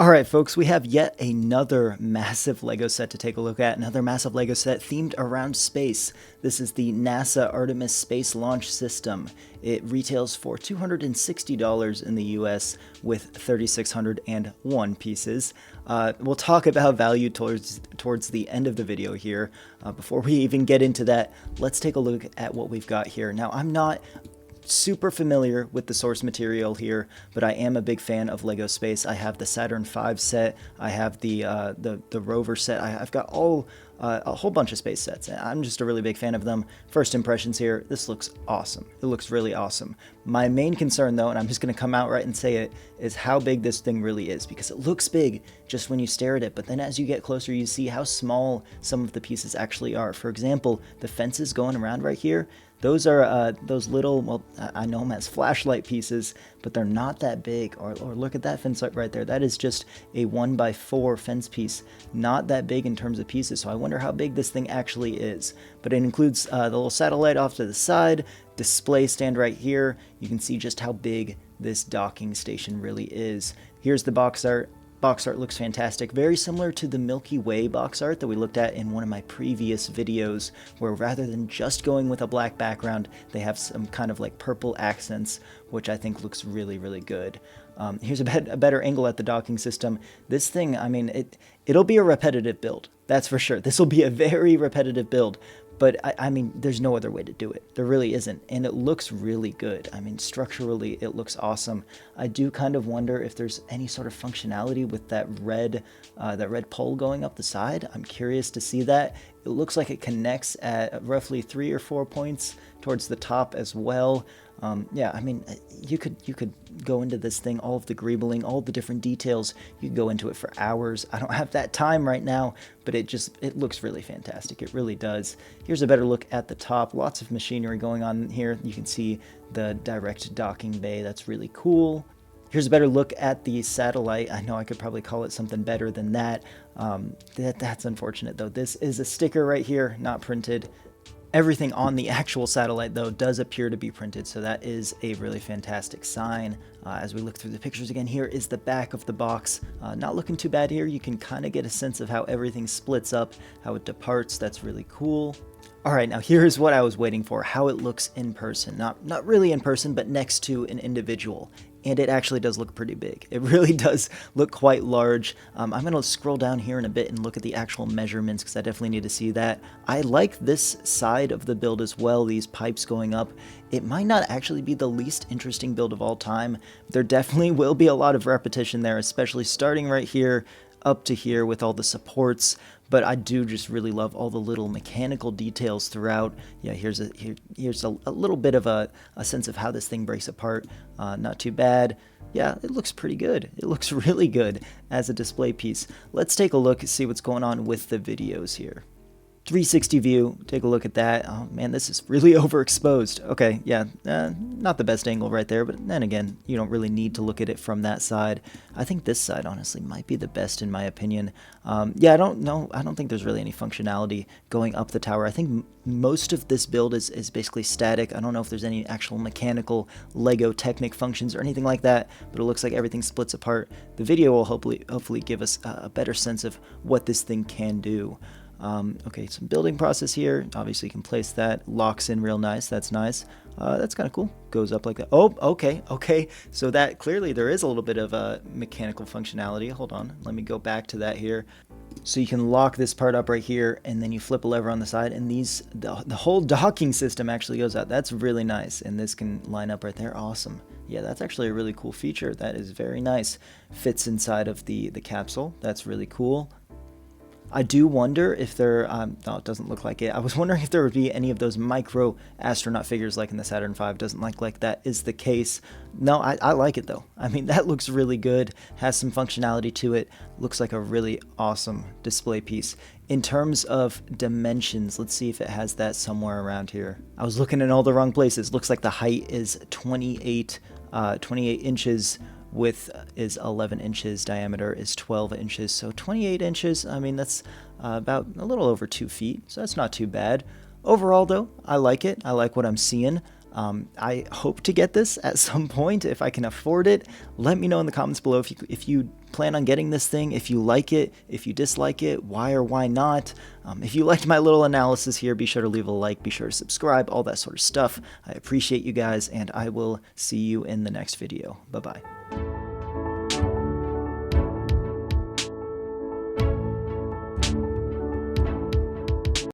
All right, folks, we have yet another massive Lego set to take a look at, another massive Lego set themed around space. This is the NASA Artemis Space Launch System. It retails for $260 in the US with 3,601 pieces. We'll talk about value towards the end of the video here. Before we even get into that, let's take a look at what we've got here. Now, I'm not super familiar with the source material here, but I am a big fan of Lego Space. I have the Saturn V set, I have the rover set, I've got a whole bunch of space sets. I'm just a really big fan of them. First impressions here, this looks awesome. It looks really awesome. My main concern though, and I'm just going to come out right and say it, is how big this thing really is, because it looks big just when you stare at it, but then as you get closer you see how small some of the pieces actually are. For example, the fences going around right here, those are those little, well, I know them as flashlight pieces, but they're not that big. Or look at that fence right there. That is just a 1x4 fence piece. Not that big in terms of pieces, so I wonder how big this thing actually is. But it includes the little satellite off to the side, display stand right here. You can see just how big this docking station really is. Here's the box art. Box art looks fantastic, very similar to the Milky Way box art that we looked at in one of my previous videos, where rather than just going with a black background, they have some kind of like purple accents, which I think looks really, really good. Here's a better angle at the docking system. This thing, I mean, it'll be a repetitive build, that's for sure. This will be a very repetitive build. But I mean, there's no other way to do it. There really isn't. And it looks really good. I mean, structurally, it looks awesome. I do kind of wonder if there's any sort of functionality with that red pole going up the side. I'm curious to see that. It looks like it connects at roughly 3 or 4 points towards the top as well. Yeah, I mean, you could go into this thing, all of the greebling, all the different details. You could go into it for hours. I don't have that time right now, but it looks really fantastic. It really does. Here's a better look at the top. Lots of machinery going on here. You can see the direct docking bay. That's really cool. Here's a better look at the satellite. I know I could probably call it something better than that. That's unfortunate though. This is a sticker right here, not printed. Everything on the actual satellite, though, does appear to be printed, so that is a really fantastic sign. As we look through the pictures again, here is the back of the box. Not looking too bad here. You can kind of get a sense of how everything splits up, how it departs. That's really cool. All right, now here's what I was waiting for, how it looks in person. Not really in person, but next to an individual. And it actually does look pretty big. It really does look quite large. I'm going to scroll down here in a bit and look at the actual measurements because I definitely need to see that. I like this side of the build as well, these pipes going up. It might not actually be the least interesting build of all time. There definitely will be a lot of repetition there, especially starting right here up to here with all the supports, but I do just really love all the little mechanical details throughout. Yeah, here's a little bit of a sense of how this thing breaks apart. Not too bad. Yeah, it looks pretty good. It looks really good as a display piece. Let's take a look and see what's going on with the videos here. 360 view, take a look at that. Oh man, this is really overexposed. Okay, yeah, not the best angle right there, but then again, you don't really need to look at it from that side. I think this side honestly might be the best in my opinion. Yeah, I don't think there's really any functionality going up the tower. I think most of this build is basically static. I don't know if there's any actual mechanical Lego Technic functions or anything like that, but it looks like everything splits apart. The video will hopefully give us a better sense of what this thing can do. Okay, some building process here. Obviously you can place that, locks in real nice. That's nice. That's kind of cool. Goes up like that. Oh, okay. So that clearly there is a little bit of a mechanical functionality. Hold on, let me go back to that here. So you can lock this part up right here, and then you flip a lever on the side, and the whole docking system actually goes out. That's really nice, and this can line up right there. Awesome. Yeah, that's actually a really cool feature. That is very nice. Fits inside of the capsule. That's really cool. I do wonder if there, no, it doesn't look like it. I was wondering if there would be any of those micro astronaut figures like in the Saturn V. Doesn't look like that is the case. No, I like it though. I mean, that looks really good. Has some functionality to it. Looks like a really awesome display piece. In terms of dimensions, let's see if it has that somewhere around here. I was looking in all the wrong places. Looks like the height is 28 inches. Width is 11 inches, diameter is 12 inches, so 28 inches, I mean, that's about a little over 2 feet, so that's not too bad. Overall, though, I like it. I like what I'm seeing. I hope to get this at some point if I can afford it. Let me know in the comments below if you plan on getting this thing, if you like it, if you dislike it, why or why not. If you liked my little analysis here, be sure to leave a like, be sure to subscribe, all that sort of stuff. I appreciate you guys, and I will see you in the next video. Bye-bye.